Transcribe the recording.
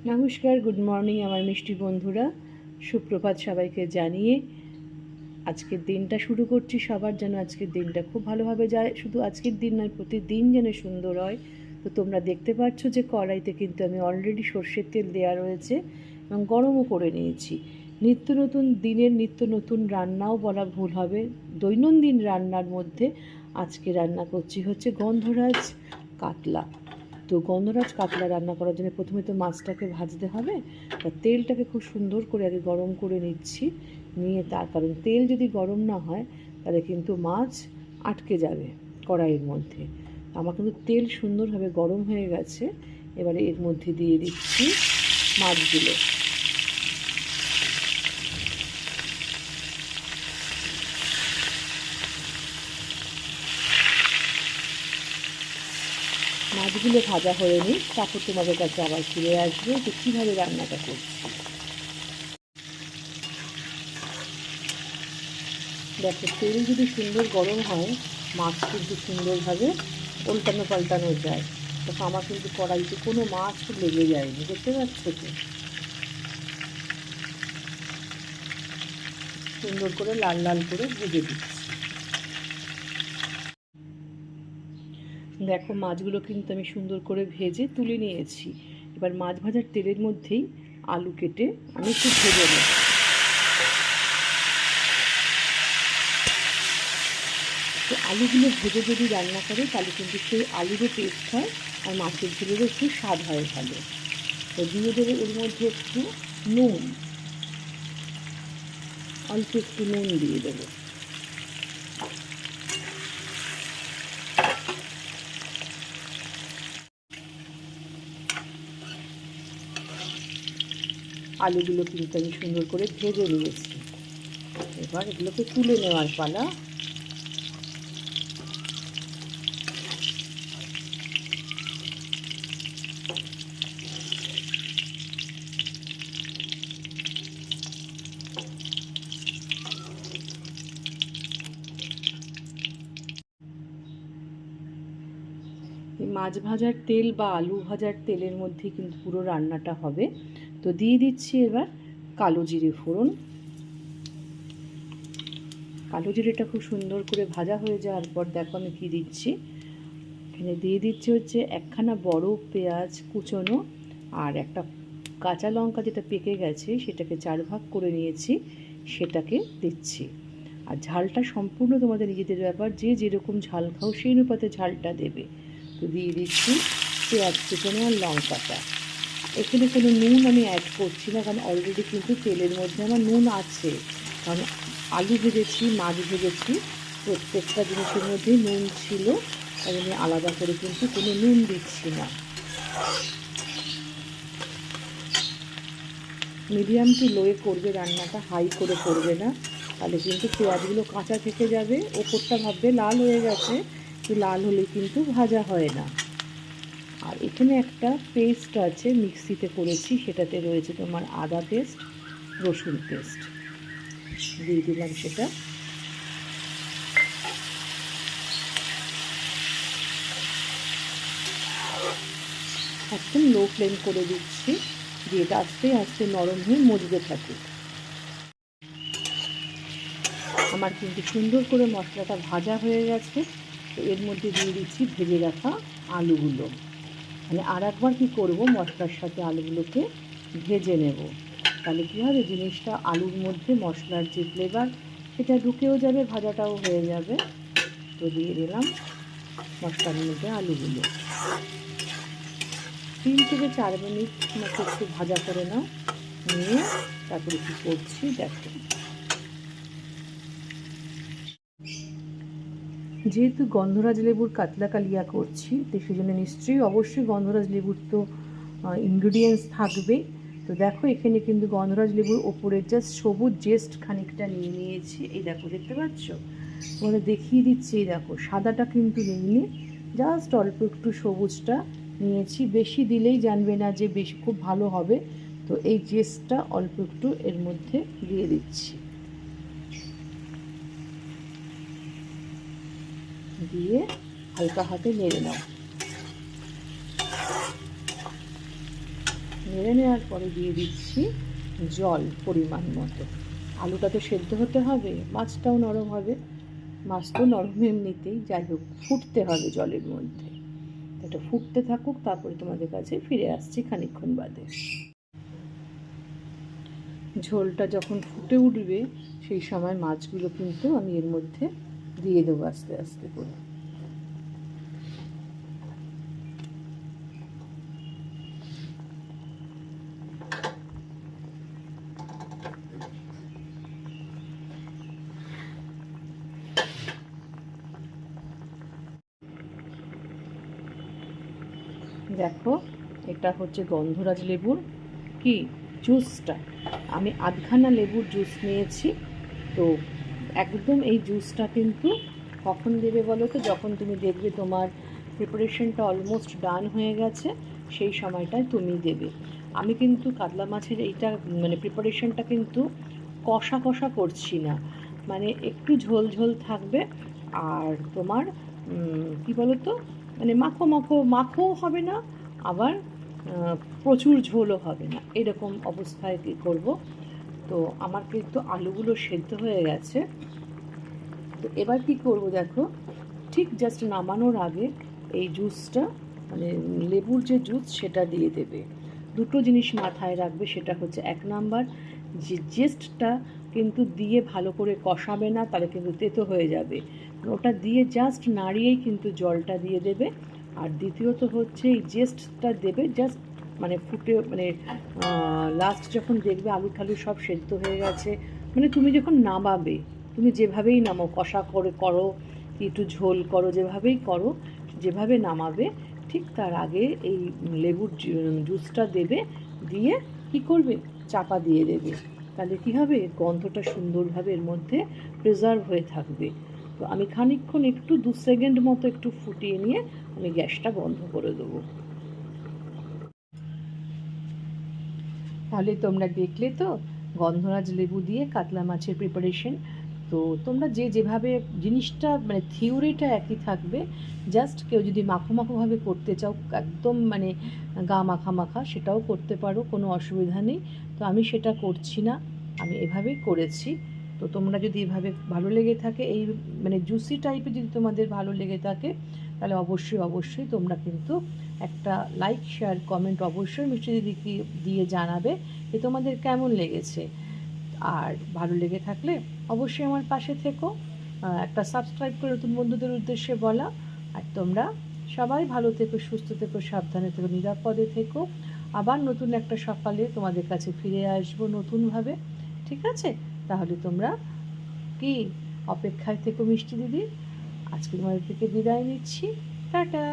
নমস্কার, good morning আমার মিষ্টি বন্ধুরা। সুপ্রভাত সবাইকে জানিয়ে আজকের দিনটা শুরু করছি। সবার যেন আজকের দিনটা খুব ভালোভাবে যায়, শুধু আজকের দিন নয়, প্রতিদিন যেন সুন্দর হয়। তো তোমরা দেখতে পাচ্ছ যে কড়াইতে কিন্তু আমি অলরেডি সর্ষের তেল দেওয়া রয়েছে এবং গরমও করে নিয়েছি। নিত্য নতুন দিনের নিত্য নতুন রান্নাও বলা ভুল হবে। দৈনন্দিন রান্নার মধ্যে আজকে রান্না করছি হচ্ছে গন্ধরাজ কাতলা। তো গন্ধরাজ কাতলা রান্না করার জন্য প্রথমে তো মাছটাকে ভাজতে হবে। তা তেলটাকে খুব সুন্দর করে আগে গরম করে নিচ্ছি। নিয়ে তার কারণ তেল যদি গরম না হয় তাহলে কিন্তু মাছ আটকে যাবে কড়াইয়ের মধ্যে। আমার কিন্তু তেল সুন্দরভাবে গরম হয়ে গেছে। এবারে এর মধ্যে দিয়ে দিচ্ছি মাছগুলো। মাছগুলো ভাজা হয়ে নিই, তারপর তোমাদের কাছে আবার ফিরে আসবো যে কীভাবে রান্নাটা করছি। দেখো, তেল যদি সুন্দর গরম হয় মাছ কিন্তু সুন্দরভাবে উল্টানো পাল্টানো যায়। দেখো, আমার কিন্তু কড়াইতে কোনো মাছ লেগে যায়নি, দেখতে পাচ্ছ তো। সুন্দর করে লাল লাল করে ভেজে দিচ্ছি। দেখো, মাছগুলো কিন্তু আমি সুন্দর করে ভেজে তুলে নিয়েছি। এবার মাছ ভাজার তেলের মধ্যেই আলু কেটে আমি একটু ভেজে নেব। তো আলুগুলো ভেজে যদি রান্না করে তাহলে কিন্তু সেই আলুরও টেস্ট হয় আর মাছের ঝোলেরও একটু স্বাদ হয় ভালো। তো দিয়ে দেবে এর মধ্যে একটু নুন, অল্প একটু নুন দিয়ে দেবো। আলুগুলো কিন্তু আমি সুন্দর করে ভেজে নিয়েছি। এবার এগুলোকে তুলে নেওয়ার পালা। এই মাছ ভাজার তেল বা আলু ভাজার তেলের মধ্যেই কিন্তু পুরো রান্নাটা হবে। তো দিয়ে দিচ্ছি এবার কালো জিরে ফোড়ন। কালো জিরেটা খুব সুন্দর করে ভাজা হয়ে যাওয়ার পর দেখো আমি কী দিচ্ছি। এখানে দিয়ে দিচ্ছি হচ্ছে একখানা বড় পেঁয়াজ কুচোনো আর একটা কাঁচা লঙ্কা যেটা পেকে গেছে সেটাকে 4 ভাগ করে নিয়েছি, সেটাকে দিচ্ছি। আর ঝালটা সম্পূর্ণ তোমাদের নিজেদের ব্যাপার, যে যেরকম ঝাল খাও সেই অনুপাতে ঝালটা দেবে। তো দিয়ে দিচ্ছি পেঁয়াজ কুচোনো আর লঙ্কাটা। এখানে কোনো নুন আমি অ্যাড করছি না, কারণ অলরেডি কিন্তু তেলের মধ্যে আমার নুন আছে। কারণ আলু ভেজেছি, মাছ ভেজেছি, প্রত্যেকটা জিনিসের মধ্যেই নুন ছিল। তাই আমি আলাদা করে কিন্তু কোনো নুন দিচ্ছি না। মিডিয়াম টু লোয়ে করবে রান্নাটা, হাই করে করবে না, তাহলে কিন্তু পেঁয়াজগুলো কাঁচা থেকে যাবে। ওপরটা ভাববে লাল হয়ে গেছে, লাল হলে কিন্তু ভাজা হয় না। আর এখানে একটা পেস্ট আছে মিক্সিতে করেছি, সেটাতে রয়েছে তোমার আদা পেস্ট, রসুন পেস্ট, দিয়ে দিলাম সেটা। একদম লো ফ্লেম করে দিচ্ছি, দিয়ে এটা আস্তে আস্তে নরম হয়ে মজতে থাকে। আমার কিন্তু সুন্দর করে মশলাটা ভাজা হয়ে গেছে। তো এর মধ্যে দিয়ে দিচ্ছি ভেজে রাখা আলুগুলো। মানে আর একবার কী করবো, মশলার সাথে আলুগুলোকে ভেজে নেব। তাহলে কী হবে, জিনিসটা আলুর মধ্যে মশলার যে ফ্লেভার সেটা ঢুকেও যাবে, ভাজাটাও হয়ে যাবে। তো দিয়ে দিলাম মশলার মধ্যে আলুগুলো। 3 থেকে 4 মিনিট মতো একটু ভাজা করে নাও, নিয়ে তারপরে কী করছি দেখো। যেহেতু গন্ধরাজ লেবুর কাতলা কালিয়া করছি, তো সেই জন্য নিশ্চয়ই অবশ্যই গন্ধরাজ লেবুর তো ইনগ্রিডিয়েন্টস থাকবে। তো দেখো, এখানে কিন্তু গন্ধরাজ লেবুর ওপরের জাস্ট সবুজ জেস্ট খানিকটা নিয়ে নিয়েছি। এই দেখো, দেখতে পাচ্ছ, মানে দেখিয়ে দিচ্ছি। এই দেখো, সাদাটা কিন্তু নিইনি, জাস্ট অল্প একটু সবুজটা নিয়েছি। বেশি দিলেই জানবে না যে বেশি খুব ভালো হবে। তো এই জেস্টটা অল্প একটু এর মধ্যে দিয়ে দিচ্ছি, দিয়ে হালকা হাতে নেড়ে নাও। নেড়ে নেওয়ার পরে দিয়ে দিচ্ছি জল পরিমাণ মতো। আলুটা তো সেদ্ধ হতে হবে, মাছটাও নরম হবে। মাছ তো নরম এমনিতেই, যাই হোক ফুটতে হবে জলের মধ্যে। এটা ফুটতে থাকুক, তারপরে তোমাদের কাছে ফিরে আসছি খানিকক্ষণ বাদে। ঝোলটা যখন ফুটে উঠবে সেই সময় মাছগুলো কিন্তু আমি এর মধ্যে দিয়ে দেবো আস্তে আস্তে করে। দেখো, এটা হচ্ছে গন্ধরাজ লেবুর কি জুসটা। আমি আধখানা লেবুর জুস নিয়েছি। তো একদম এই জুসটা কিন্তু কখন দেবে বলো তো, যখন তুমি দেখবে তোমার প্রিপারেশনটা অলমোস্ট ডান হয়ে গেছে, সেই সময়টায় তুমি দেবে। আমি কিন্তু কাতলা মাছের এইটা মানে প্রিপারেশনটা কিন্তু কষা কষা করছি না, মানে একটু ঝোল ঝোল থাকবে। আর তোমার কি বলো তো, মানে মাখো মাখো মাখোও হবে না, আবার প্রচুর ঝোলও হবে না, এরকম অবস্থায় কী করবো। তো আমার কিন্তু আলুগুলো সেদ্ধ হয়ে গেছে। তো এবার কি করব দেখো, ঠিক জাস্ট নামানোর আগে এই জুসটা মানে লেবুর যে জুস সেটা দিয়ে দেবে। দুটো জিনিস মাথায় রাখবে, সেটা হচ্ছে এক নাম্বার, যে জেস্টটা কিন্তু দিয়ে ভালো করে কষাবে না, তাহলে কিন্তু তেতো হয়ে যাবে। ওটা দিয়ে জাস্ট নাড়িয়েই কিন্তু জলটা দিয়ে দেবে। আর দ্বিতীয়ত হচ্ছে এই জেস্টটা দেবে জাস্ট মানে ফুটে মানে লাস্ট যখন দেখবে আলু ঠালু সব সেদ্ধ হয়ে গেছে, মানে তুমি যখন নামাবে, তুমি যেভাবেই নামো, কষা করে করো কি একটু ঝোল করো, যেভাবেই করো, যেভাবে নামাবে ঠিক তার আগে এই লেবুর জুসটা দেবে, দিয়ে কি করবে চাপা দিয়ে দেবে। তাহলে কী হবে, গন্ধটা সুন্দরভাবে এর মধ্যে প্রিজার্ভ হয়ে থাকবে। তো আমি খানিকক্ষণ একটু 2 সেকেন্ড মতো একটু ফুটিয়ে নিয়ে আমি গ্যাসটা বন্ধ করে দেবো। তাহলে তোমরা দেখলে তো গন্ধরাজ লেবু দিয়ে কাতলা মাছের প্রিপারেশন। তো তোমরা যে যেভাবে জিনিসটা মানে থিওরিটা একই থাকবে, জাস্ট কেউ যদি মাখো মাখোভাবে করতে চাও একদম মানে গা মাখা মাখা, সেটাও করতে পারো, কোনো অসুবিধা নেই। তো আমি সেটা করছি না, আমি এভাবেই করেছি। তো তোমরা যদি এভাবে ভালো লেগে থাকে, এই মানে জুসি টাইপের যদি তোমাদের ভালো লেগে থাকে, তাহলে অবশ্যই অবশ্যই তোমরা কিন্তু একটা লাইক শেয়ার কমেন্ট অবশ্যই মিষ্টি দিদিকে দিয়ে জানাবে যে তোমাদের কেমন লেগেছে। আর ভালো লেগে থাকলে অবশ্যই আমার পাশে থেকো, একটা সাবস্ক্রাইব করে নতুন বন্ধুদের উদ্দেশ্যে বলা। আর তোমরা সবাই ভালো থেকো, সুস্থ থেকো, সাবধানে থেকো, নিরাপদে থেকো। আবার নতুন একটা সকালে তোমাদের কাছে ফিরে আসবো নতুনভাবে, ঠিক আছে? তাহলে তোমরা কি অপেক্ষায় থেকো মিষ্টি দিদি। আজকে তোমাদের থেকে বিদায় নিচ্ছি, টাটা।